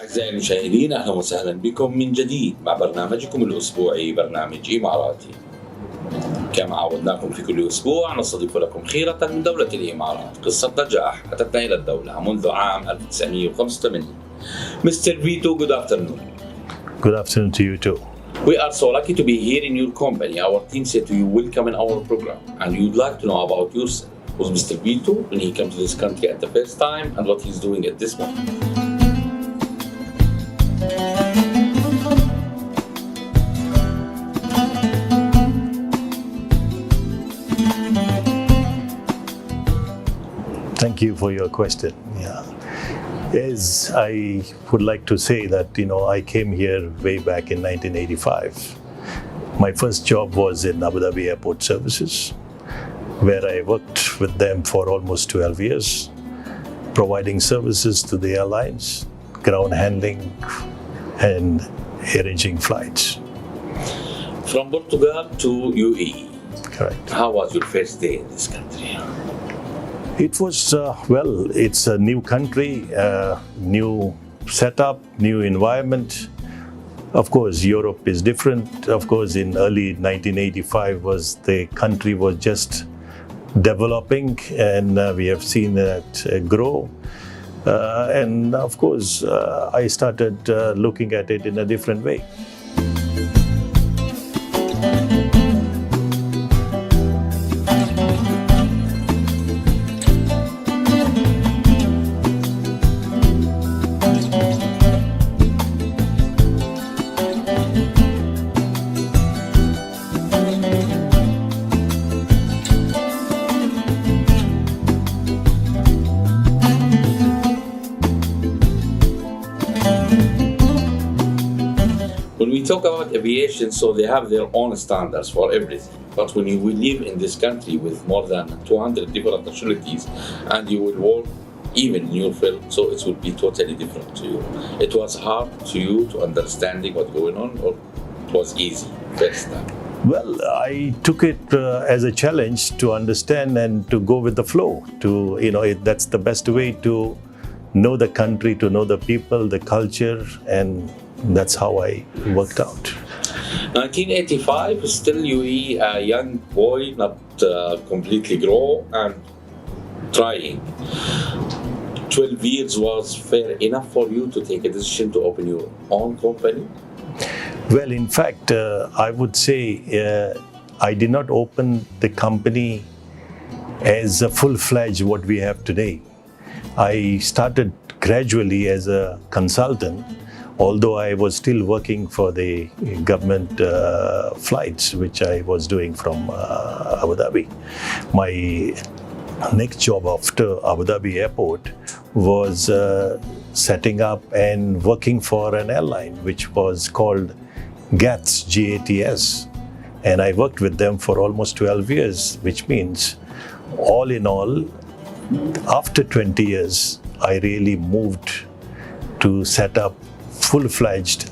أعزائي المشاهدين، أهلا وسهلا بكم من جديد مع برنامجكم الأسبوعي برنامج إماراتي. كما عودناكم في كل أسبوع نستضيف لكم خيرة من دولة الإمارات. قصة نجاح أتتنا إلى الدولة منذ عام 1985. Mr. Vito, good afternoon. Good afternoon to you too. We are so lucky to be here in your company. Our team said to you, welcome in our program, and you'd like to know about yourself. Who's Mr. Vito when he came to this country at the first time and what he's doing at this moment? Thank you for your question. As I would like to say that, I came here way back in 1985. My first job was in Abu Dhabi Airport Services, where I worked with them for almost 12 years, providing services to the airlines, ground handling, and arranging flights. From Portugal to UAE. Correct. How was your first day in this country? It was, it's a new country, new setup, new environment. Of course, Europe is different. Of course, in early 1985 the country was just developing, and we have seen it grow. And of course, I started looking at it in a different way. When we talk about aviation, so they have their own standards for everything. But when you will live in this country with more than 200 different nationalities and you will work even in your field, so it will be totally different to you. It was hard to you to understanding what's going on, or it was easy first time? Well, I took it as a challenge to understand and to go with the flow. That's the best way to know the country, to know the people, the culture, and that's how I worked out. 1985, still you a young boy, not completely grown and trying. 12 years was fair enough for you to take a decision to open your own company? Well, in fact, I would say I did not open the company as a full-fledged what we have today. I started gradually as a consultant, although I was still working for the government flights, which I was doing from Abu Dhabi. My next job after Abu Dhabi Airport was setting up and working for an airline, which was called GATS, G-A-T-S. And I worked with them for almost 12 years, which means all in all, after 20 years, I really moved to set up full-fledged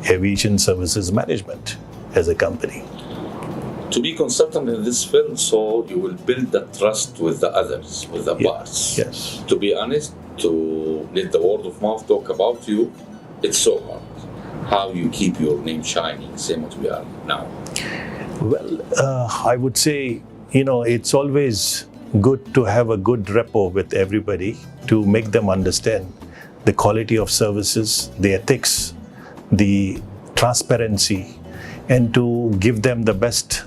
aviation services management as a company. To be consultant in this field, so you will build the trust with the others, with the boss. Yes. To be honest, to let the word of mouth talk about you, it's so hard. How you keep your name shining, same what we are now? Well, I would say, it's always good to have a good rapport with everybody to make them understand the quality of services, the ethics, the transparency, and to give them the best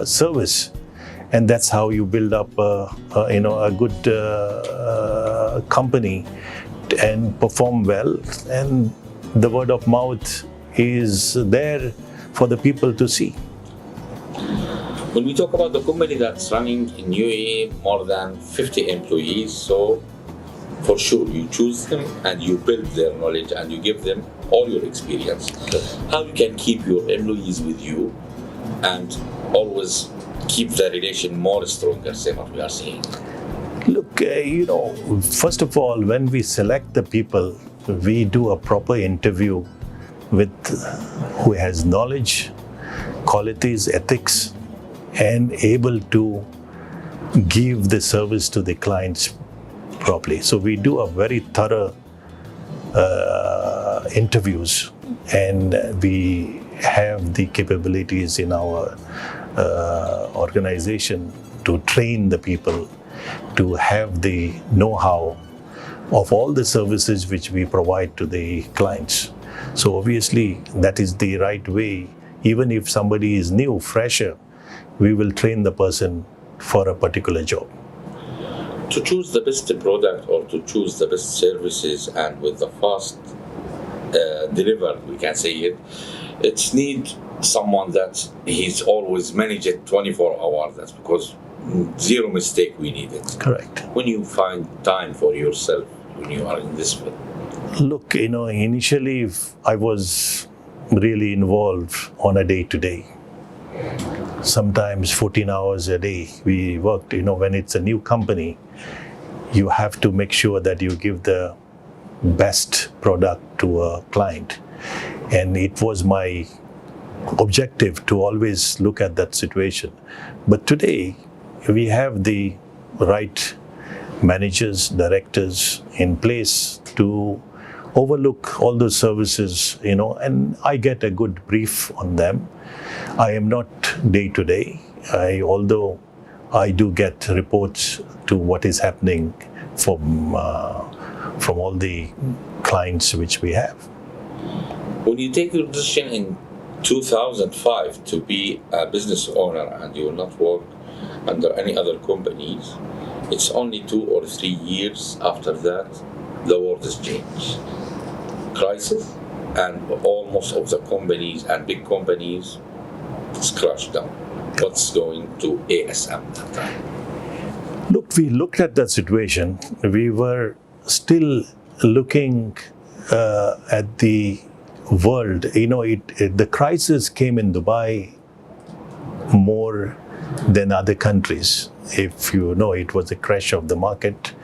service. And that's how you build up a good company and perform well. And the word of mouth is there for the people to see. When we talk about the company that's running in UAE, more than 50 employees, so for sure you choose them and you build their knowledge and you give them all your experience. How you can keep your employees with you and always keep the relation more stronger, say what we are saying? Look, first of all, when we select the people, we do a proper interview with who has knowledge, qualities, ethics, and able to give the service to the clients properly. So we do a very thorough interviews, and we have the capabilities in our organization to train the people, to have the know-how of all the services which we provide to the clients. So obviously that is the right way. Even if somebody is new, fresher, we will train the person for a particular job. To choose the best product or to choose the best services and with the fast deliver, we can say it, it's need someone that he's always managed it 24 hours. That's because zero mistake we need it. Correct. When you find time for yourself, when you are in this field? Look, initially I was really involved on a day-to-day. Sometimes 14 hours a day we worked. When it's a new company, you have to make sure that you give the best product to a client. And it was my objective to always look at that situation. But today, we have the right managers, directors in place to overlook all those services, and I get a good brief on them. I am not day to day, although I do get reports to what is happening from all the clients which we have. When you take your decision in 2005 to be a business owner and you will not work under any other companies, it's only 2 or 3 years after that the world has changed. Crisis, and almost of the companies and big companies is crushed down. What's going to ASM that time? Look, we looked at that situation. We were still looking at the world. The crisis came in Dubai more than other countries. If you know, it was a crash of the market,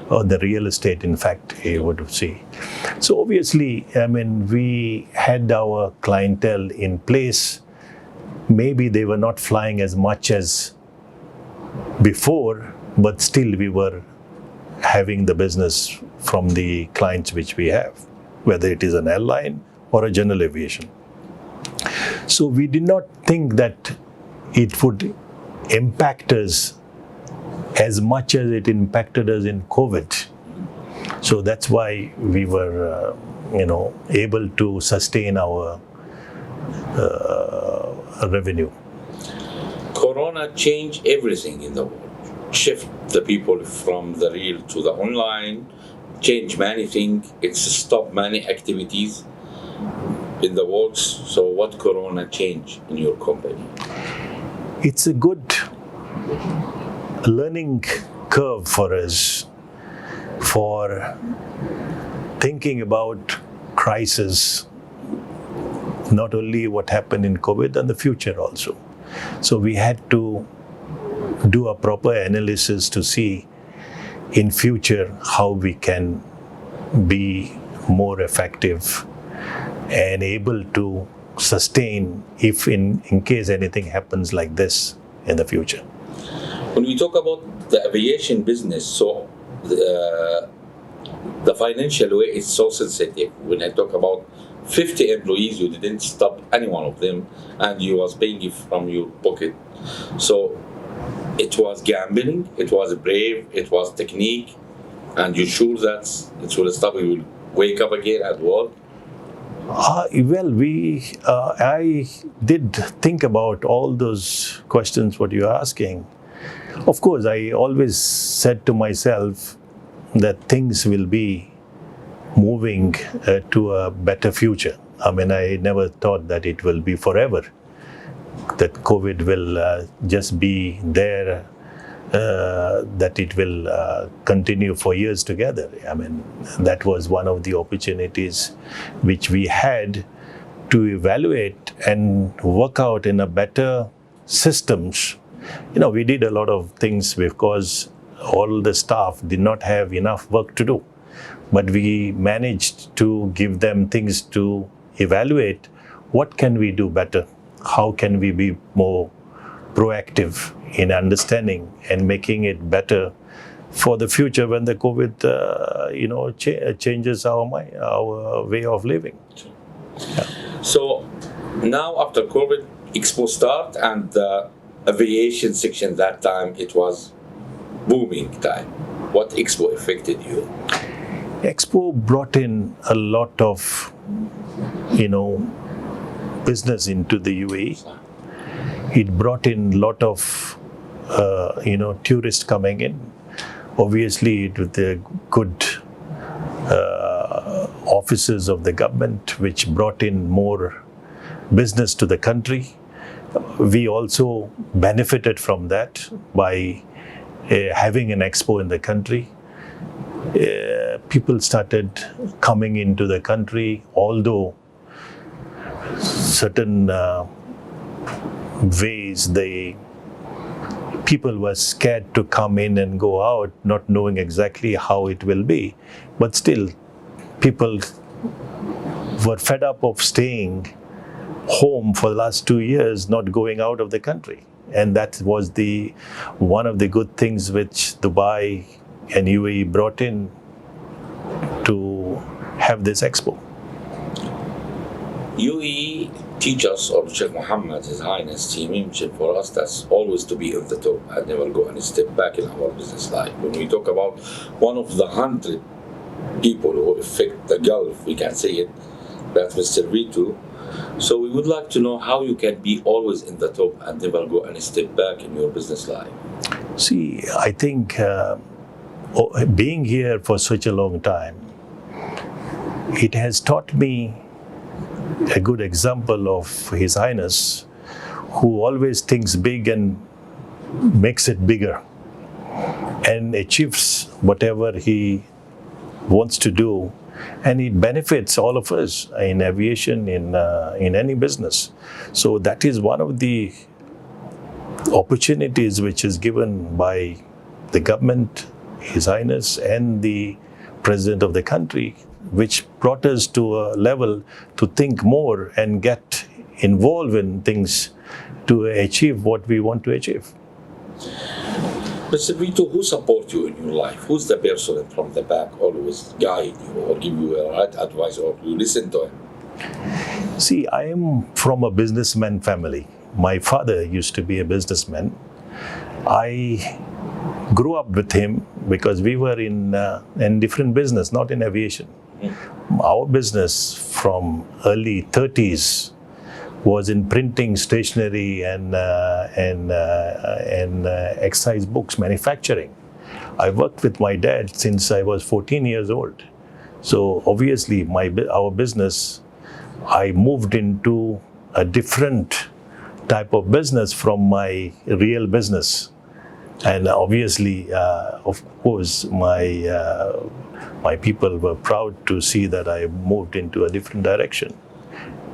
or the real estate, in fact, you would see. So obviously, we had our clientele in place. Maybe they were not flying as much as before, but still we were having the business from the clients which we have, whether it is an airline or a general aviation. So we did not think that it would impact us as much as it impacted us in COVID. So that's why we were, able to sustain our revenue. Corona changed everything in the world. Shift the people from the real to the online, change many things. It's stopped many activities in the world. So what Corona changed in your company? It's a good learning curve for us for thinking about crisis, not only what happened in COVID and the future also. So we had to do a proper analysis to see in future how we can be more effective and able to sustain if in case anything happens like this in the future. When we talk about the aviation business, so the financial way is so sensitive. When I talk about 50 employees, you didn't stop any one of them, and you was paying it from your pocket. So it was gambling, it was brave, it was technique, and you're sure that it will stop, you will wake up again at work? I did think about all those questions what you're asking. Of course, I always said to myself that things will be moving to a better future. I never thought that it will be forever, that COVID will just be there, that it will continue for years together. That was one of the opportunities which we had to evaluate and work out in a better systems. We did a lot of things because all the staff did not have enough work to do. But we managed to give them things to evaluate. What can we do better? How can we be more proactive in understanding and making it better for the future when the COVID, changes our way of living. So now after COVID, Expo start and the aviation section that time, it was booming time. What Expo affected you? Expo brought in a lot of, business into the UAE. It brought in a lot of, tourists coming in. Obviously, with the good offices of the government, which brought in more business to the country. We also benefited from that by having an expo in the country. People started coming into the country, although certain ways people were scared to come in and go out, not knowing exactly how it will be. But still, people were fed up of staying home for the last 2 years, not going out of the country. And that was one of the good things which Dubai and UAE brought in to have this expo. UAE teach us, or Sheikh Mohammed, His Highness, he mentioned for us that's always to be on the top and never go any step back in our business life. When we talk about one of the 100 people who affect the Gulf, we can say it, that's Mr. Vito. So we would like to know how you can be always in the top and never go any step back in your business life. See, I think being here for such a long time, it has taught me a good example of His Highness, who always thinks big and makes it bigger and achieves whatever he wants to do, and it benefits all of us in aviation, in any business. So that is one of the opportunities which is given by the government, His Highness, and the President of the country, which brought us to a level to think more and get involved in things to achieve what we want to achieve. Mr. Vito, who supports you in your life? Who's the person from the back always guide you or give you a right advice or you listen to him? See, I am from a businessman family. My father used to be a businessman. I grew up with him because we were in different business, not in aviation. Our business from early 30s was in printing, stationery, and exercise books manufacturing. I worked with my dad since I was 14 years old. So obviously, our business, I moved into a different type of business from my real business. And obviously, of course, my people were proud to see that I moved into a different direction.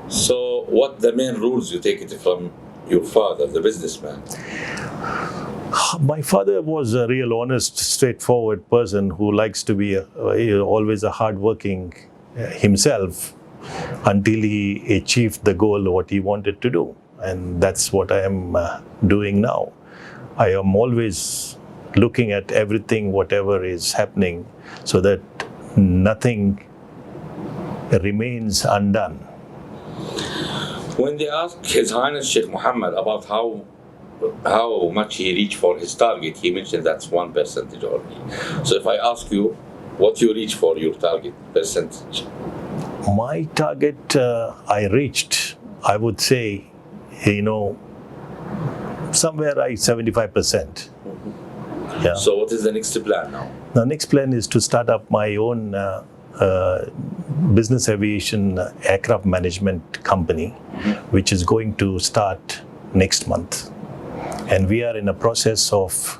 So what the main rules you take it from your father, the businessman? My father was a real honest, straightforward person who likes to be always a hardworking himself until he achieved the goal, what he wanted to do. And that's what I am doing now. I am always looking at everything, whatever is happening, so that nothing remains undone. When they ask His Highness Sheikh Mohammed about how much he reached for his target, he mentioned that's 1% only. So if I ask you, what you reach for your target percentage? My target, I reached, I would say, somewhere like 75%. Yeah. So what is the next plan now? The next plan is to start up my own business aviation aircraft management company, which is going to start next month. And we are in a process of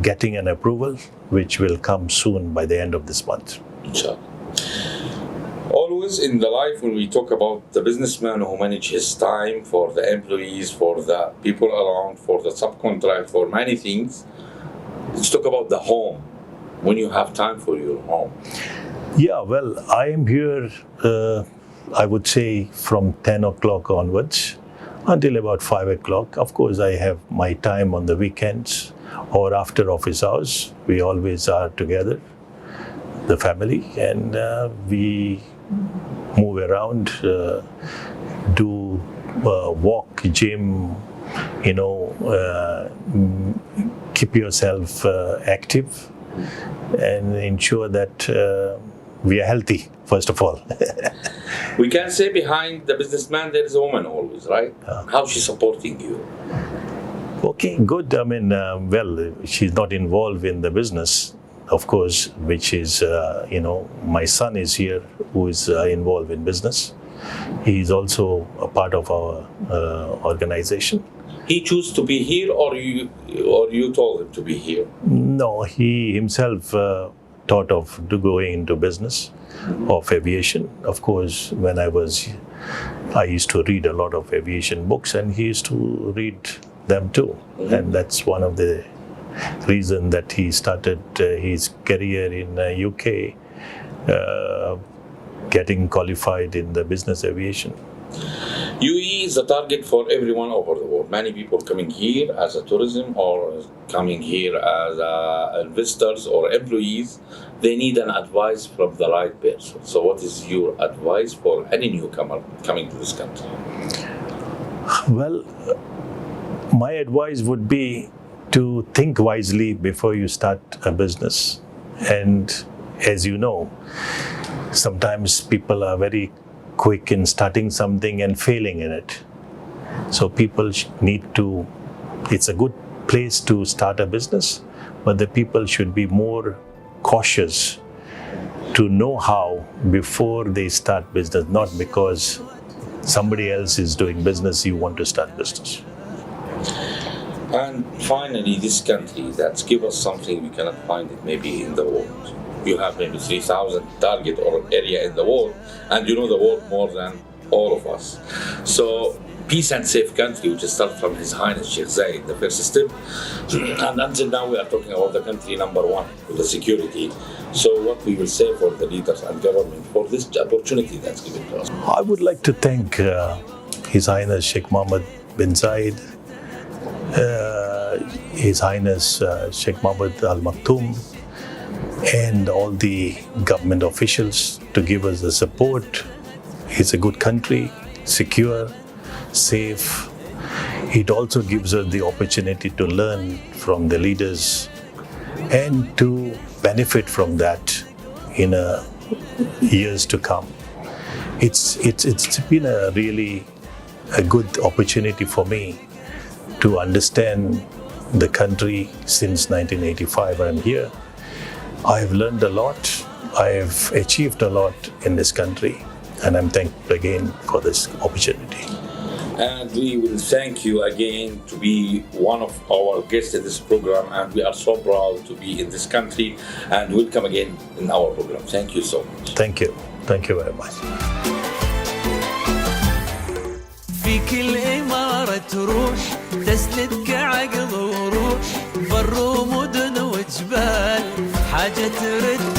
getting an approval, which will come soon by the end of this month. Inshallah. Always in the life, when we talk about the businessman who manages his time for the employees, for the people around, for the subcontract, for many things, let's talk about the home. When you have time for your home. Yeah, well, I am here, I would say, from 10 o'clock onwards. until about 5 o'clock. Of course, I have my time on the weekends or after office hours. We always are together, the family, and we move around, do walk, gym, keep yourself active and ensure that we are healthy, first of all. We can say behind the businessman there is a woman always, right? How she's supporting you? Okay, good. I mean, well, she's not involved in the business, of course, which is, my son is here who is involved in business. He is also a part of our organization. He chose to be here, or you told him to be here? No, he himself thought of going into business of aviation. Of course, when I used to read a lot of aviation books, and he used to read them too. Mm-hmm. And that's one of the reasons that he started his career in UK, getting qualified in the business aviation. UAE is a target for everyone over the world. Many people coming here as a tourism or coming here as investors or employees, they need an advice from the right person. So what is your advice for any newcomer coming to this country? Well, my advice would be to think wisely before you start a business. And as you know, sometimes people are very quick in starting something and failing in it. So people it's a good place to start a business, but the people should be more cautious to know how before they start business, not because somebody else is doing business, you want to start business. And finally, this country that's give us something we cannot find it maybe in the world. You have maybe 3,000 target or area in the world, and you know the world more than all of us. So peace and safe country, which starts from His Highness Sheikh Zayed, the first step, and until now we are talking about the country number one with the security. So what we will say for the leaders and government for this opportunity that's given to us? I would like to thank His Highness Sheikh Mohammed bin Zayed, His Highness Sheikh Mohammed Al Maktoum, and all the government officials to give us the support. It's a good country, secure, safe. It also gives us the opportunity to learn from the leaders and to benefit from that in years to come. It's been a really a good opportunity for me to understand the country since 1985. I'm here. I've learned a lot. I've achieved a lot in this country, and I'm thankful again for this opportunity. And we will thank you again to be one of our guests in this program, and we are so proud to be in this country, and welcome again in our program. Thank you so much. Thank you. Thank you very much. في كل إمارة تروح تسندك عقل وروح، بر ومدن وجبال حاجة ترد